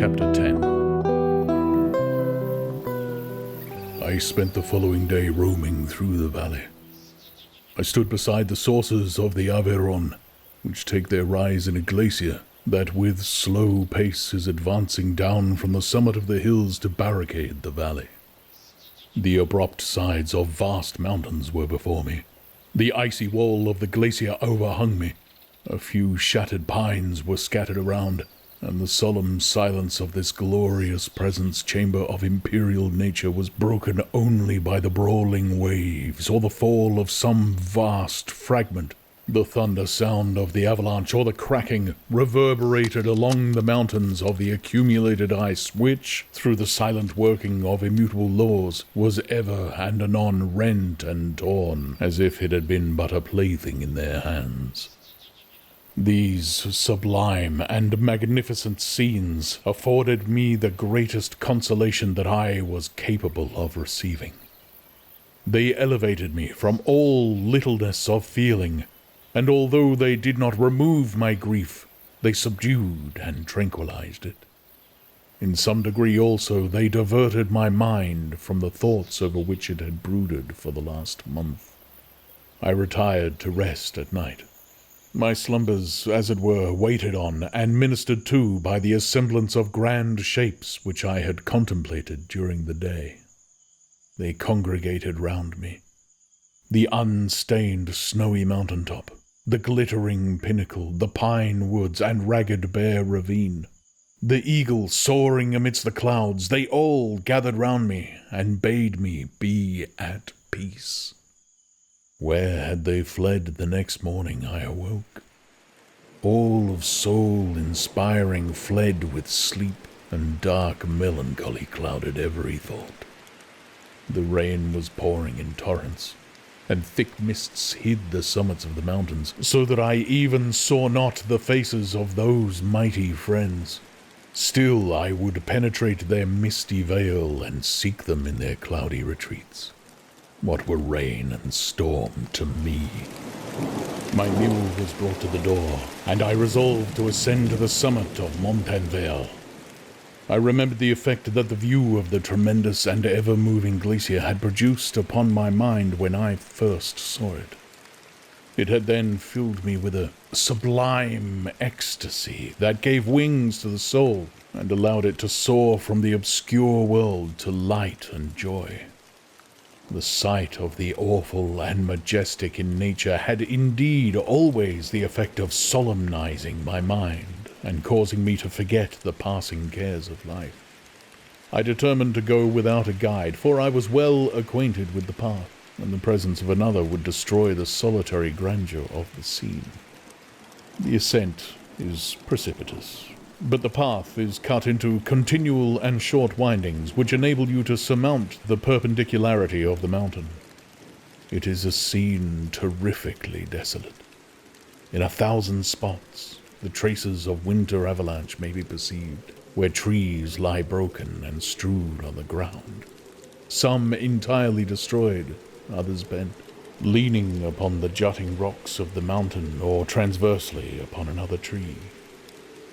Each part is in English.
Chapter 10. I spent the following day roaming through the valley. I stood beside the sources of the Aveyron, which take their rise in a glacier that with slow pace is advancing down from the summit of the hills to barricade the valley. The abrupt sides of vast mountains were before me. The icy wall of the glacier overhung me. A few shattered pines were scattered around, and the solemn silence of this glorious presence chamber of imperial nature was broken only by the brawling waves or the fall of some vast fragment. The thunder sound of the avalanche or the cracking reverberated along the mountains of the accumulated ice which, through the silent working of immutable laws, was ever and anon rent and torn, as if it had been but a plaything in their hands. These sublime and magnificent scenes afforded me the greatest consolation that I was capable of receiving. They elevated me from all littleness of feeling, and although they did not remove my grief, they subdued and tranquilized it. In some degree also they diverted my mind from the thoughts over which it had brooded for the last month. I retired to rest at night. My slumbers, as it were, waited on and ministered to by the assemblance of grand shapes which I had contemplated during the day. They congregated round me. The unstained snowy mountaintop, the glittering pinnacle, the pine woods and ragged bare ravine, the eagle soaring amidst the clouds, they all gathered round me and bade me be at peace. Where had they fled the next morning I awoke? All of soul-inspiring fled with sleep, and dark melancholy clouded every thought. The rain was pouring in torrents, and thick mists hid the summits of the mountains, so that I even saw not the faces of those mighty friends. Still I would penetrate their misty veil and seek them in their cloudy retreats. What were rain and storm to me? My mule was brought to the door, and I resolved to ascend to the summit of Montanvert. I remembered the effect that the view of the tremendous and ever-moving glacier had produced upon my mind when I first saw it. It had then filled me with a sublime ecstasy that gave wings to the soul and allowed it to soar from the obscure world to light and joy. The sight of the awful and majestic in nature had indeed always the effect of solemnizing my mind and causing me to forget the passing cares of life. I determined to go without a guide, for I was well acquainted with the path, and the presence of another would destroy the solitary grandeur of the scene. The ascent is precipitous, but the path is cut into continual and short windings which enable you to surmount the perpendicularity of the mountain. It is a scene terrifically desolate. In 1,000 spots, the traces of winter avalanche may be perceived, where trees lie broken and strewn on the ground. Some entirely destroyed, others bent, leaning upon the jutting rocks of the mountain or transversely upon another tree.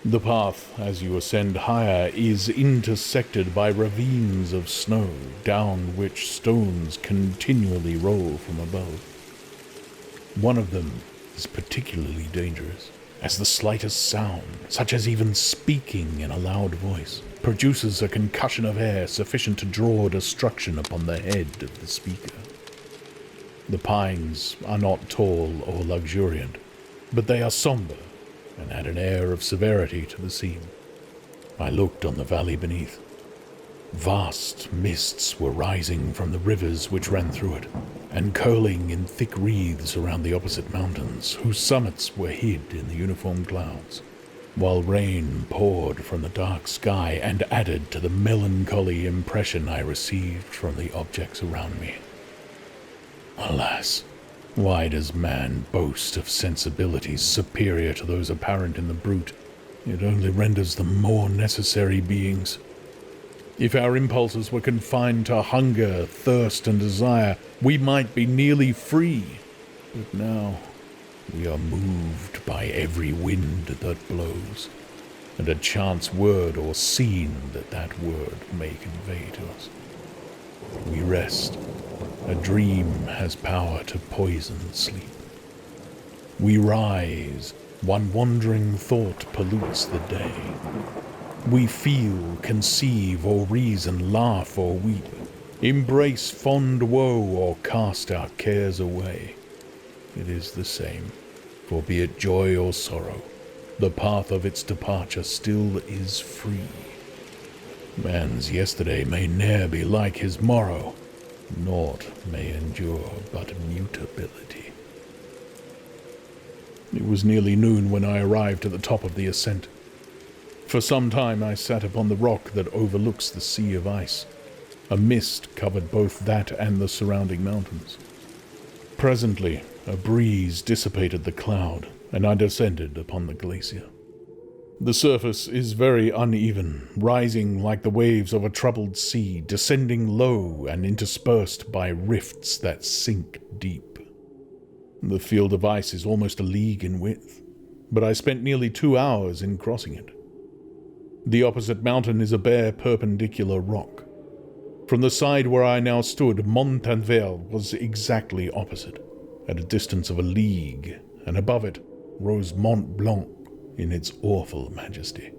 The path, as you ascend higher, is intersected by ravines of snow, down which stones continually roll from above. One of them is particularly dangerous, as the slightest sound, such as even speaking in a loud voice, produces a concussion of air sufficient to draw destruction upon the head of the speaker. The pines are not tall or luxuriant, but they are somber, and add an air of severity to the scene. I looked on the valley beneath. Vast mists were rising from the rivers which ran through it, and curling in thick wreaths around the opposite mountains, whose summits were hid in the uniform clouds, while rain poured from the dark sky and added to the melancholy impression I received from the objects around me. Alas! Why does man boast of sensibilities superior to those apparent in the brute? It only renders them more necessary beings. If our impulses were confined to hunger, thirst, and desire, we might be nearly free. But now we are moved by every wind that blows, and a chance word or scene that word may convey to us. We rest. A dream has power to poison sleep. We rise. One wandering thought pollutes the day. We feel, conceive, or reason, laugh or weep, embrace fond woe or cast our cares away. It is the same, for be it joy or sorrow, the path of its departure still is free. Man's yesterday may ne'er be like his morrow, naught may endure but mutability. It was nearly noon when I arrived at the top of the ascent. For some time I sat upon the rock that overlooks the sea of ice. A mist covered both that and the surrounding mountains. Presently, a breeze dissipated the cloud, and I descended upon the glacier. The surface is very uneven, rising like the waves of a troubled sea, descending low and interspersed by rifts that sink deep. The field of ice is almost a league in width, but I spent nearly 2 hours in crossing it. The opposite mountain is a bare perpendicular rock. From the side where I now stood, Montanvert was exactly opposite, at a distance of a league, and above it rose Mont Blanc in its awful majesty.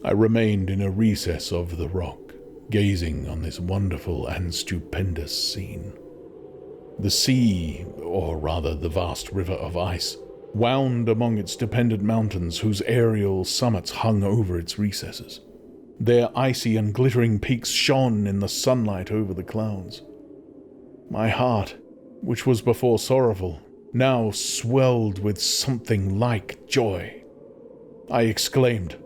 I remained in a recess of the rock, gazing on this wonderful and stupendous scene. The sea, or rather the vast river of ice, wound among its dependent mountains whose aerial summits hung over its recesses. Their icy and glittering peaks shone in the sunlight over the clouds. My heart, which was before sorrowful, now swelled with something like joy. I exclaimed,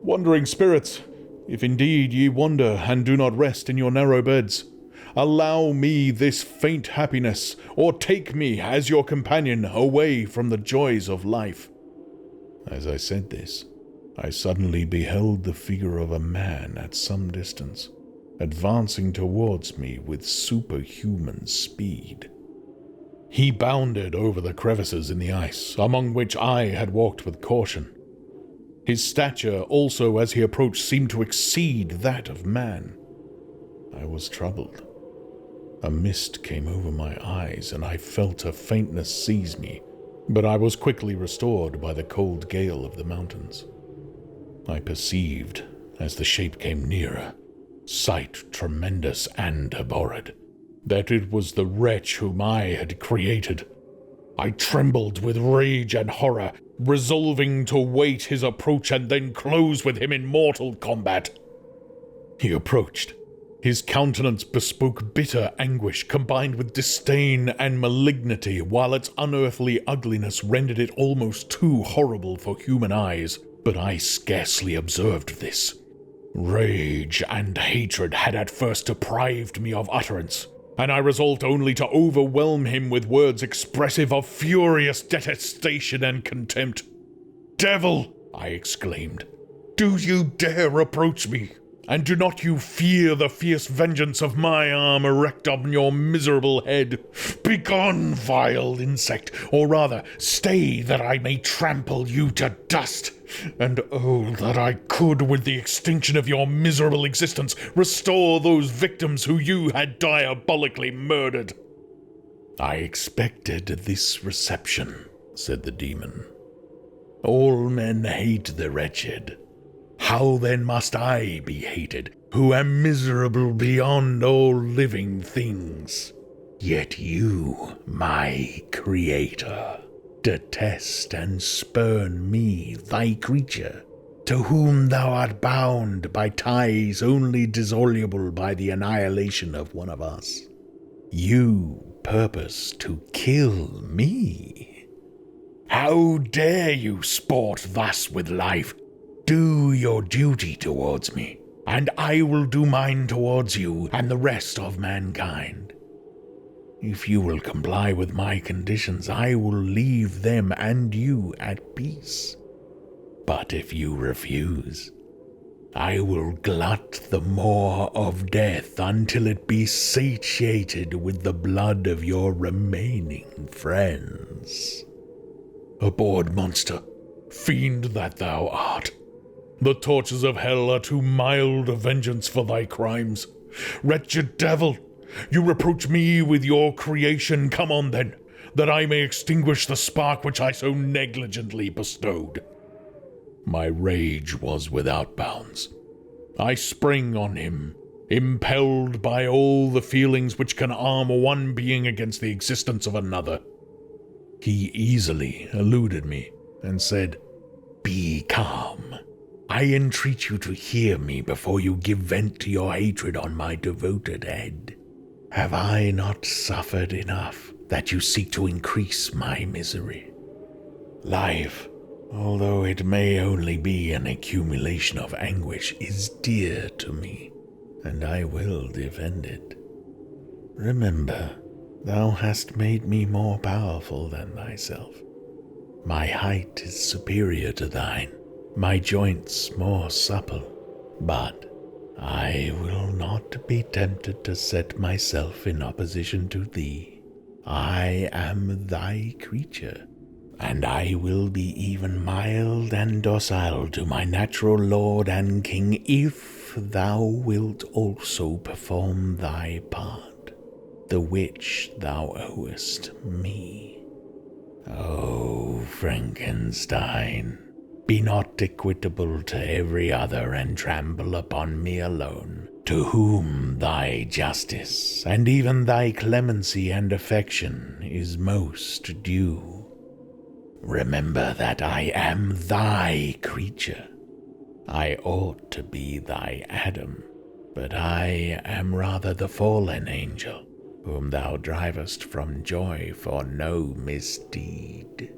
"Wandering spirits, if indeed ye wander and do not rest in your narrow beds, allow me this faint happiness, or take me as your companion away from the joys of life." As I said this, I suddenly beheld the figure of a man at some distance, advancing towards me with superhuman speed. He bounded over the crevices in the ice, among which I had walked with caution. His stature also as he approached seemed to exceed that of man. I was troubled. A mist came over my eyes, and I felt a faintness seize me, but I was quickly restored by the cold gale of the mountains. I perceived, as the shape came nearer, sight tremendous and abhorred, that it was the wretch whom I had created. I trembled with rage and horror, resolving to wait his approach and then close with him in mortal combat. He approached. His countenance bespoke bitter anguish combined with disdain and malignity, while its unearthly ugliness rendered it almost too horrible for human eyes. But I scarcely observed this. Rage and hatred had at first deprived me of utterance, and I resolved only to overwhelm him with words expressive of furious detestation and contempt. "Devil!" I exclaimed. "Do you dare approach me? And do not you fear the fierce vengeance of my arm erect on your miserable head? Begone, vile insect, or rather, stay that I may trample you to dust. And oh, that I could, with the extinction of your miserable existence, restore those victims who you had diabolically murdered." "I expected this reception," said the demon. "All men hate the wretched. How then must I be hated, who am miserable beyond all living things? Yet you, my creator, detest and spurn me, thy creature, to whom thou art bound by ties only dissoluble by the annihilation of one of us. You purpose to kill me. How dare you sport thus with life? Do your duty towards me, and I will do mine towards you and the rest of mankind. If you will comply with my conditions, I will leave them and you at peace. But if you refuse, I will glut the maw of death until it be satiated with the blood of your remaining friends. Abhorred monster, fiend that thou art, The tortures of hell are too mild a vengeance for thy crimes. Wretched devil, you reproach me with your creation. Come on then, that I may extinguish the spark which I so negligently bestowed. My rage was without bounds. I sprang on him, impelled by all the feelings which can arm one being against the existence of another. He easily eluded me and said, "Be calm. I entreat you to hear me before you give vent to your hatred on my devoted head. Have I not suffered enough that you seek to increase my misery? Life, although it may only be an accumulation of anguish, is dear to me, and I will defend it. Remember, thou hast made me more powerful than thyself. My height is superior to thine, my joints more supple, but I will not be tempted to set myself in opposition to thee. I am thy creature, and I will be even mild and docile to my natural lord and king if thou wilt also perform thy part, the which thou owest me. O Frankenstein, be not equitable to every other and trample upon me alone, to whom thy justice and even thy clemency and affection is most due. Remember that I am thy creature. I ought to be thy Adam, but I am rather the fallen angel, whom thou drivest from joy for no misdeed.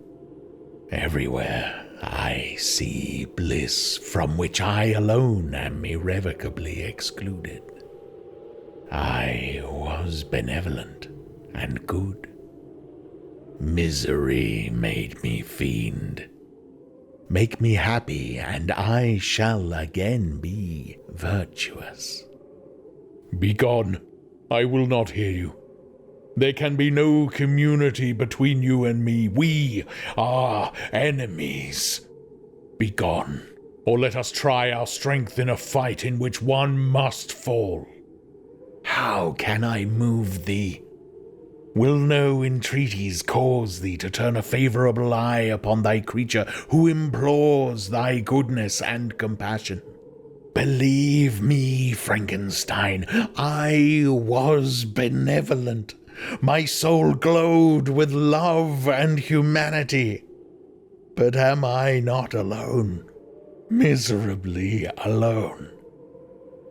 Everywhere I see bliss from which I alone am irrevocably excluded. I was benevolent and good. Misery made me fiend. Make me happy, and I shall again be virtuous. Begone, I will not hear you. There can be no community between you and me. We are enemies. Begone, or let us try our strength in a fight in which one must fall. How can I move thee? Will no entreaties cause thee to turn a favorable eye upon thy creature who implores thy goodness and compassion? Believe me, Frankenstein, I was benevolent. My soul glowed with love and humanity. But am I not alone? Miserably alone.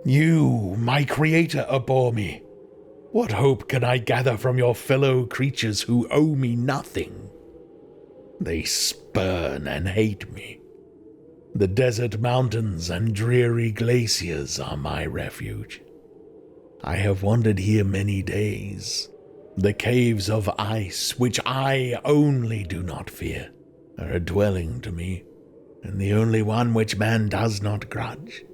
You, my creator, abhor me. What hope can I gather from your fellow creatures who owe me nothing? They spurn and hate me. The desert mountains and dreary glaciers are my refuge. I have wandered here many days. The caves of ice, which I only do not fear, are a dwelling to me, and the only one which man does not grudge.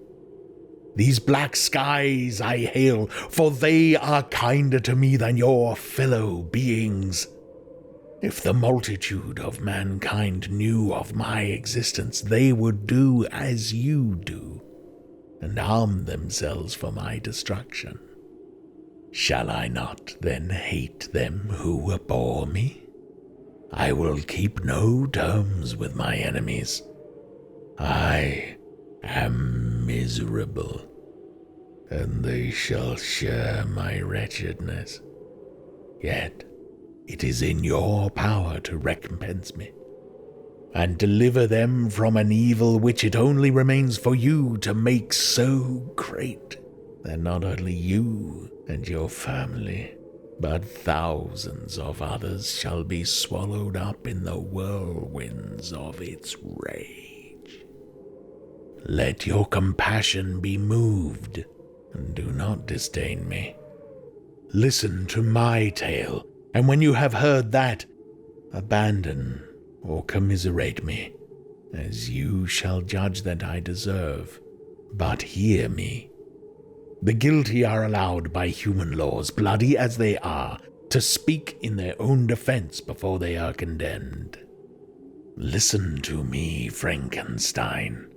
These black skies I hail, for they are kinder to me than your fellow beings. If the multitude of mankind knew of my existence, they would do as you do, and arm themselves for my destruction. Shall I not then hate them who abhor me? I will keep no terms with my enemies. I am miserable, and they shall share my wretchedness. Yet it is in your power to recompense me, and deliver them from an evil which it only remains for you to make so great that not only you and your family, but thousands of others shall be swallowed up in the whirlwinds of its rage. Let your compassion be moved, and do not disdain me. Listen to my tale, and when you have heard that, abandon or commiserate me, as you shall judge that I deserve. But hear me. The guilty are allowed by human laws, bloody as they are, to speak in their own defense before they are condemned. Listen to me, Frankenstein.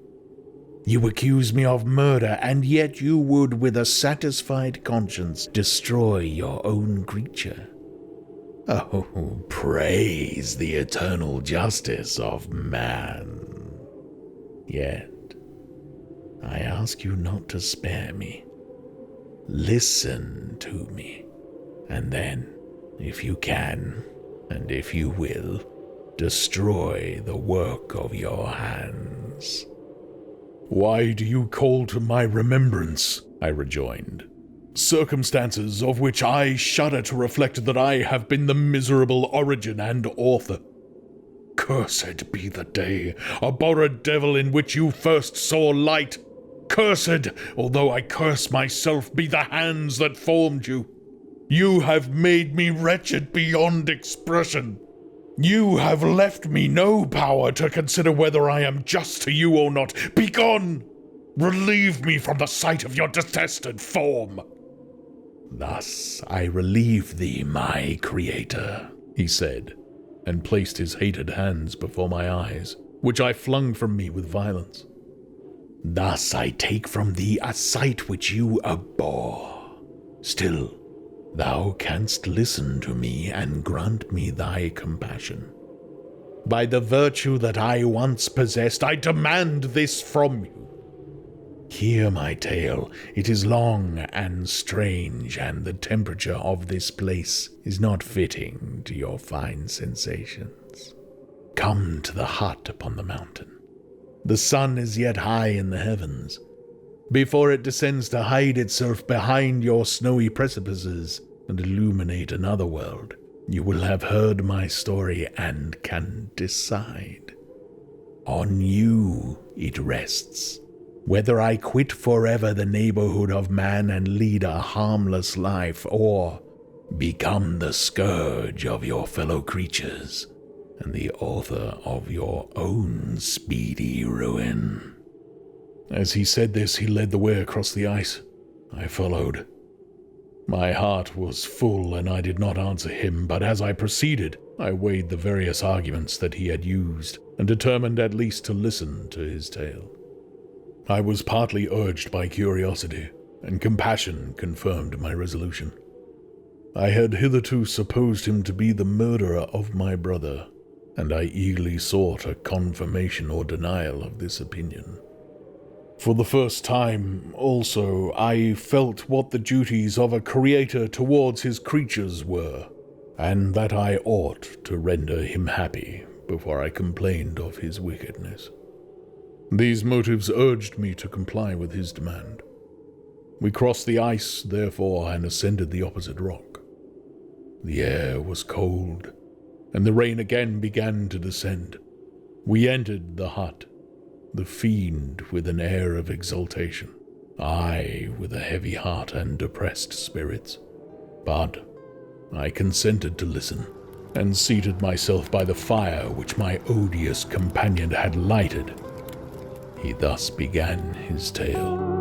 You accuse me of murder, and yet you would, with a satisfied conscience, destroy your own creature. Oh, praise the eternal justice of man. Yet, I ask you not to spare me. Listen to me, and then, if you can, and if you will, destroy the work of your hands. Why do you call to my remembrance, I rejoined, circumstances of which I shudder to reflect that I have been the miserable origin and author? Cursed be the day, abhorred devil, in which you first saw light. Cursed, although I curse myself, be the hands that formed you. You have made me wretched beyond expression. You have left me no power to consider whether I am just to you or not. Begone! Relieve me from the sight of your detested form. Thus I relieve thee, my creator, he said, and placed his hated hands before my eyes, which I flung from me with violence. Thus I take from thee a sight which you abhor. Still, thou canst listen to me and grant me thy compassion. By the virtue that I once possessed, I demand this from you. Hear my tale. It is long and strange, and the temperature of this place is not fitting to your fine sensations. Come to the hut upon the mountain. The sun is yet high in the heavens. Before it descends to hide itself behind your snowy precipices and illuminate another world, you will have heard my story and can decide. On you it rests, whether I quit forever the neighborhood of man and lead a harmless life, or become the scourge of your fellow creatures and the author of your own speedy ruin. As he said this, he led the way across the ice. I followed. My heart was full, and I did not answer him, but as I proceeded, I weighed the various arguments that he had used, and determined at least to listen to his tale. I was partly urged by curiosity, and compassion confirmed my resolution. I had hitherto supposed him to be the murderer of my brother, and I eagerly sought a confirmation or denial of this opinion. For the first time, also, I felt what the duties of a creator towards his creatures were, and that I ought to render him happy before I complained of his wickedness. These motives urged me to comply with his demand. We crossed the ice, therefore, and ascended the opposite rock. The air was cold, and the rain again began to descend. We entered the hut, the fiend with an air of exultation, I with a heavy heart and depressed spirits. But I consented to listen, and seated myself by the fire which my odious companion had lighted. He thus began his tale.